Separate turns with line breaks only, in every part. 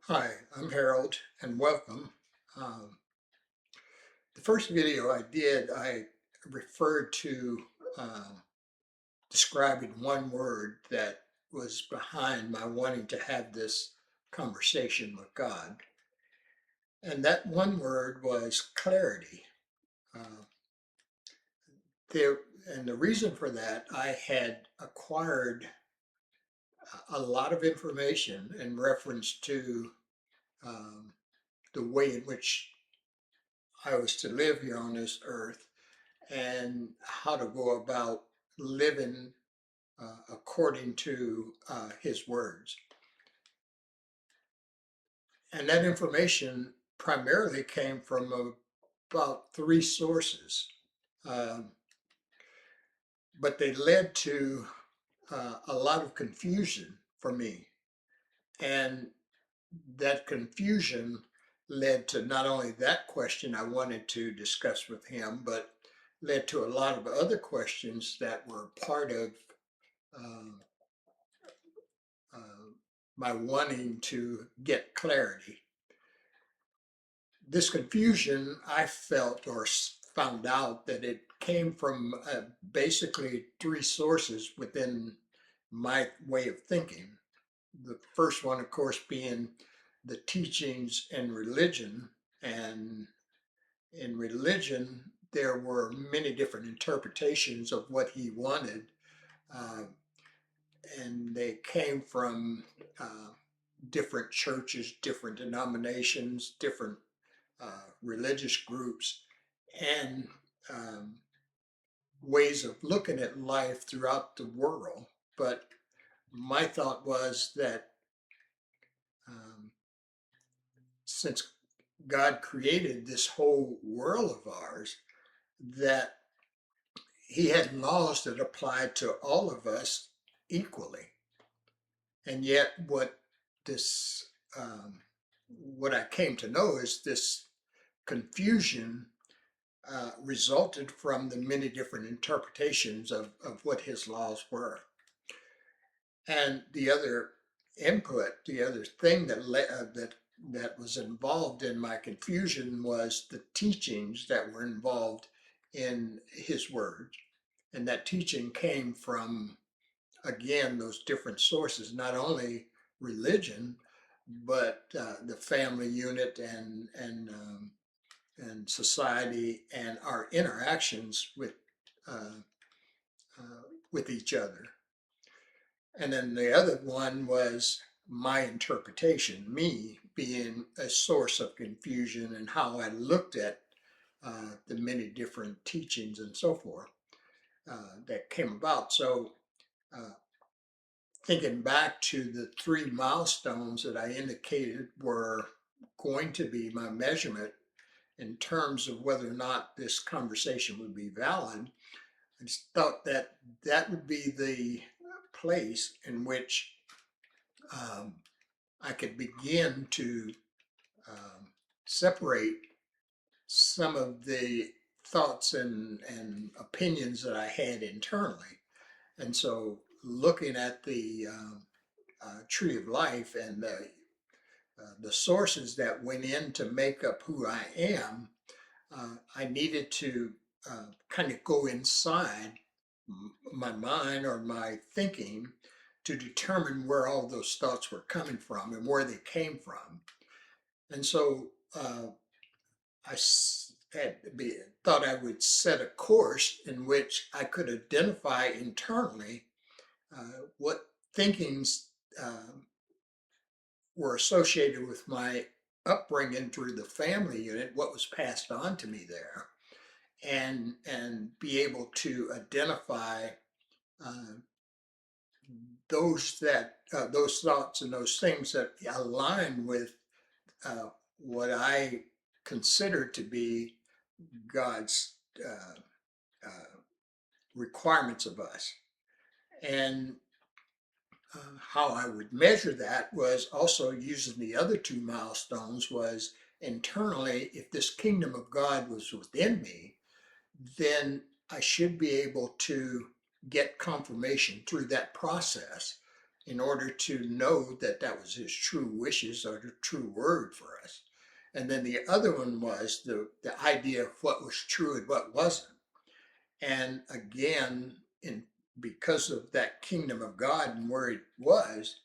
Hi, I'm Harold and welcome. Um, the first video I did, I referred to um, describing one word that was behind my wanting to have this conversation with God. And that one word was clarity. Uh, there, and the reason for that, I had acquired a lot of information in reference to um, the way in which I was to live here on this earth and how to go about living according to his words. And that information primarily came from about three sources, um, but they led to a lot of confusion for me. And that confusion led to not only that question I wanted to discuss with him, but led to a lot of other questions that were part of um, uh, my wanting to get clarity. This confusion, I felt or found out that it came from basically three sources within my way of thinking. The first one, of course, being the teachings in religion. And in religion, there were many different interpretations of what he wanted. Uh, and they came from uh, different churches, different denominations, different religious groups, and um, ways of looking at life throughout the world. But my thought was that um, since God created this whole world of ours, that He had laws that applied to all of us equally. And yet, this, what I came to know is this confusion resulted from the many different interpretations of what his laws were. And the other input, the other thing that was involved in my confusion was the teachings that were involved in his words. And that teaching came from, again, those different sources, not only religion, but the family unit and society and our interactions uh, uh, with each other. And then the other one was my interpretation, me being a source of confusion and how I looked at the many different teachings and so forth that came about. So, uh, thinking back to the three milestones that I indicated were going to be my measurement in terms of whether or not this conversation would be valid, I just thought that that would be the place in which um, I could begin to um, separate some of the thoughts and opinions that I had internally. And so, looking at the tree of life and the sources that went in to make up who I am, I needed to kind of go inside my mind or my thinking to determine where all those thoughts were coming from and where they came from. And so I thought I would set a course in which I could identify internally what thinkings were associated with my upbringing through the family unit, what was passed on to me there, and be able to identify uh, those thoughts and those things that align with uh, what I consider to be God's uh, uh, requirements of us. And how I would measure that was also using the other two milestones was internally, if this kingdom of God was within me, then I should be able to get confirmation through that process in order to know that that was his true wishes or the true word for us. And then the other one was the idea of what was true and what wasn't. And again, in because of that kingdom of God and where it was,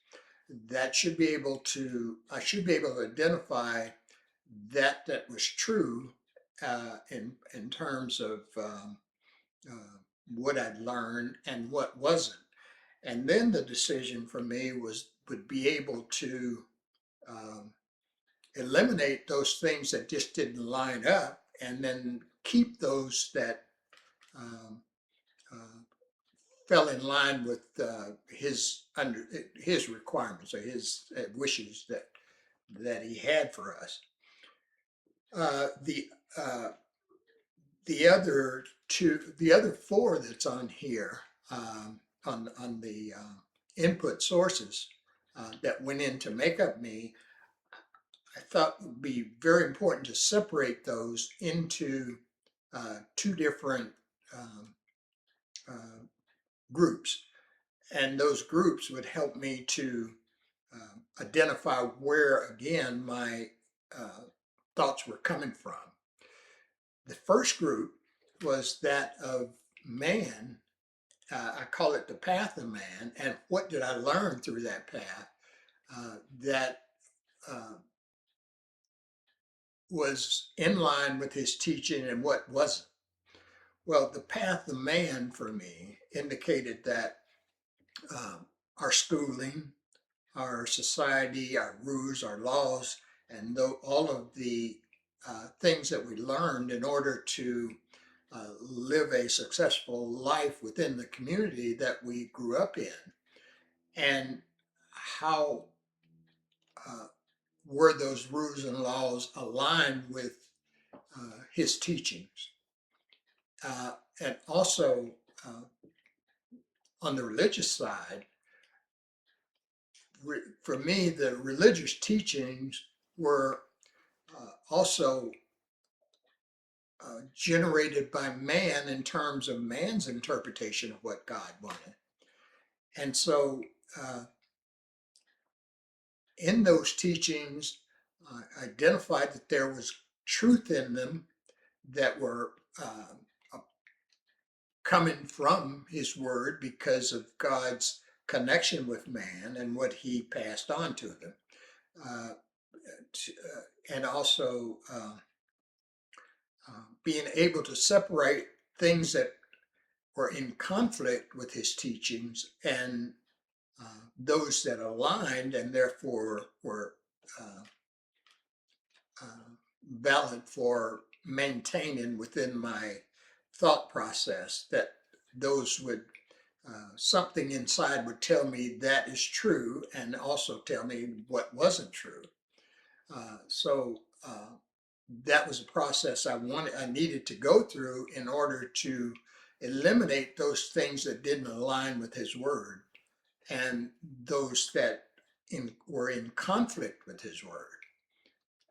that should be able to I should be able to identify that was true in terms of uh, what I'd learned and what wasn't. And then the decision for me would be able to um, eliminate those things that just didn't line up, and then keep those that um, uh, fell in line with his requirements or his wishes that he had for us. Uh, the uh, the other four that's on here on the input sources that went in to make up me, I thought it would be very important to separate those into two different um, uh, groups, and those groups would help me to identify where again my uh, thoughts were coming from. The first group was that of man. I call it the path of man. And what did I learn through that path that uh, was in line with his teaching and what wasn't? Well, the path of man for me indicated that um, our schooling, our society, our rules, our laws, and all of the things that we learned in order to live a successful life within the community that we grew up in, and how uh, were those rules and laws aligned with his teachings. And also uh, on the religious side, for me, the religious teachings were also generated by man in terms of man's interpretation of what God wanted. And so, in those teachings, I identified that there was truth in them that were coming from His Word because of God's connection with man and what He passed on to them. Uh, and also being able to separate things that were in conflict with his teachings and those that aligned and therefore were uh, valid for maintaining within my thought process, that those would something inside would tell me that is true and also tell me what wasn't true. So that was a process I needed to go through in order to eliminate those things that didn't align with his word and those that were in conflict with his word.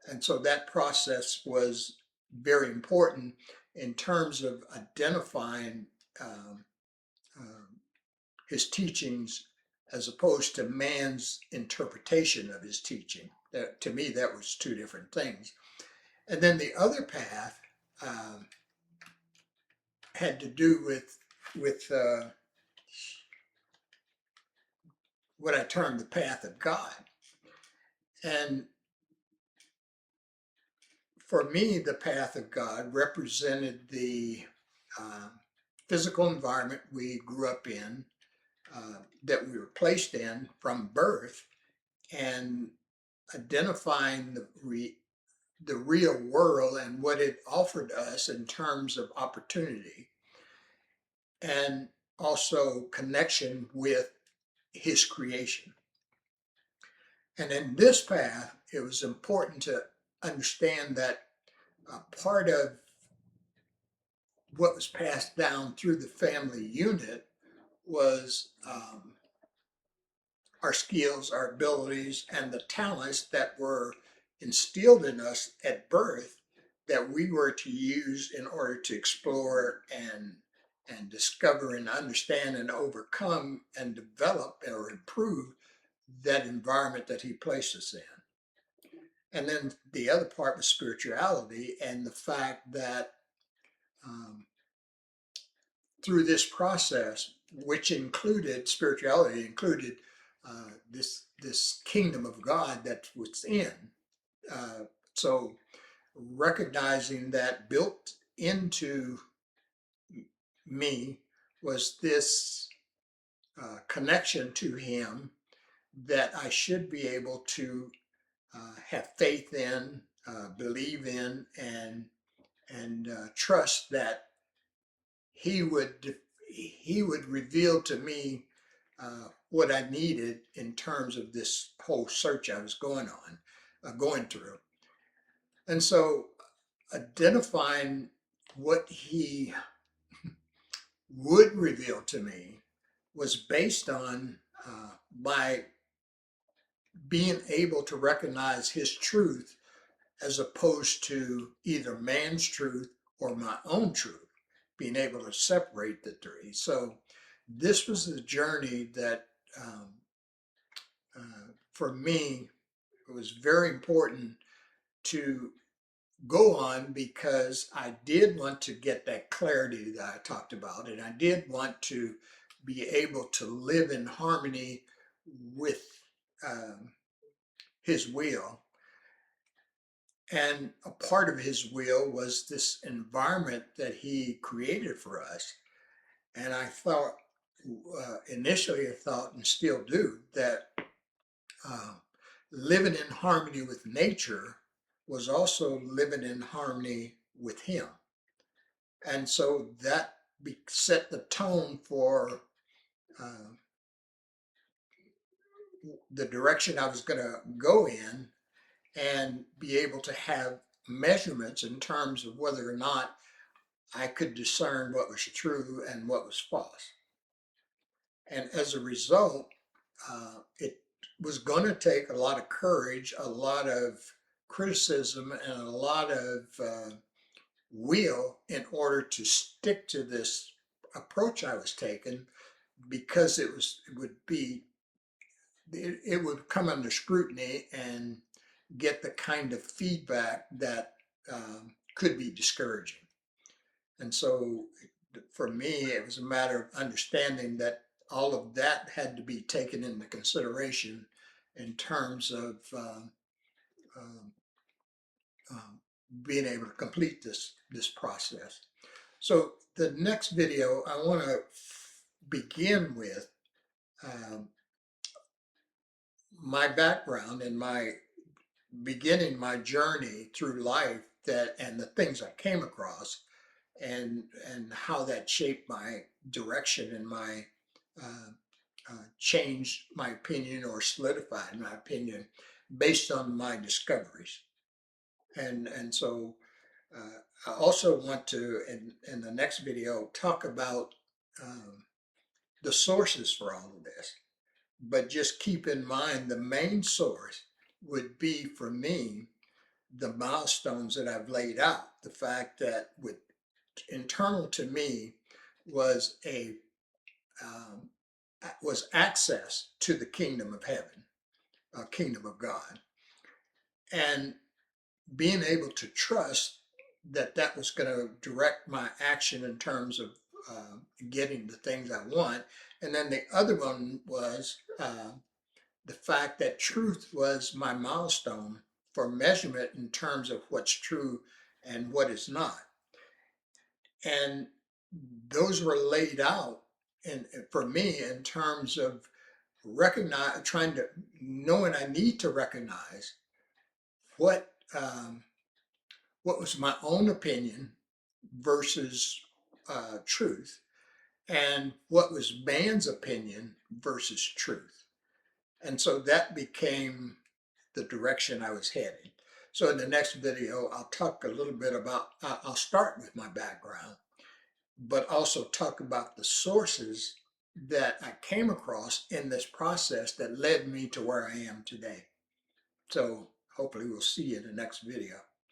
And so that process was very important in terms of identifying um, um, his teachings as opposed to man's interpretation of his teaching. That, to me, that was two different things. And then the other path um, had to do with what I termed the path of God. And for me, the path of God represented the um, physical environment we grew up in, that we were placed in from birth, and identifying the real world and what it offered us in terms of opportunity, and also connection with his creation. And in this path, it was important to understand that part of what was passed down through the family unit was our skills, our abilities, and the talents that were instilled in us at birth that we were to use in order to explore and discover and understand and overcome and develop or improve that environment that he placed us in. And then the other part was spirituality and the fact that um, through this process, which included spirituality, included this kingdom of God that was in. So recognizing that built into me was this connection to Him that I should be able to have faith in, believe in, and trust that he would reveal to me what I needed in terms of this whole search I was going through. And so identifying what he would reveal to me was based on my being able to recognize his truth as opposed to either man's truth or my own truth, being able to separate the three. So this was the journey that um, for me, it was very important to go on because I did want to get that clarity that I talked about, and I did want to be able to live in harmony with um, his will. And a part of his will was this environment that he created for us. And I thought, initially, I thought, and still do, that uh, living in harmony with nature was also living in harmony with him. And so that set the tone for uh, the direction I was going to go in and be able to have measurements in terms of whether or not I could discern what was true and what was false. And as a result, it was going to take a lot of courage, a lot of criticism, and a lot of will in order to stick to this approach I was taking, because it would come under scrutiny and get the kind of feedback that could be discouraging. And so for me, it was a matter of understanding that all of that had to be taken into consideration in terms of um, um, being able to complete this process. So the next video, I want to begin with um, my background and my beginning my journey through life, that and the things I came across, and how that shaped my direction and my uh, changed my opinion or solidified my opinion based on my discoveries. And so I also want to, in the next video, talk about the sources for all of this. But just keep in mind the main source would be for me the milestones that I've laid out. The fact that with internal to me was um, access to the kingdom of heaven, kingdom of God, and being able to trust that that was going to direct my action in terms of getting the things I want. And then the other one was the fact that truth was my milestone for measurement in terms of what's true and what is not. And those were laid out for me in terms of knowing I need to recognize what what was my own opinion versus truth, and what was man's opinion versus truth. And so that became the direction I was heading. So in the next video, I'll talk a little bit about, I'll start with my background, but also talk about the sources that I came across in this process that led me to where I am today. So hopefully we'll see you in the next video.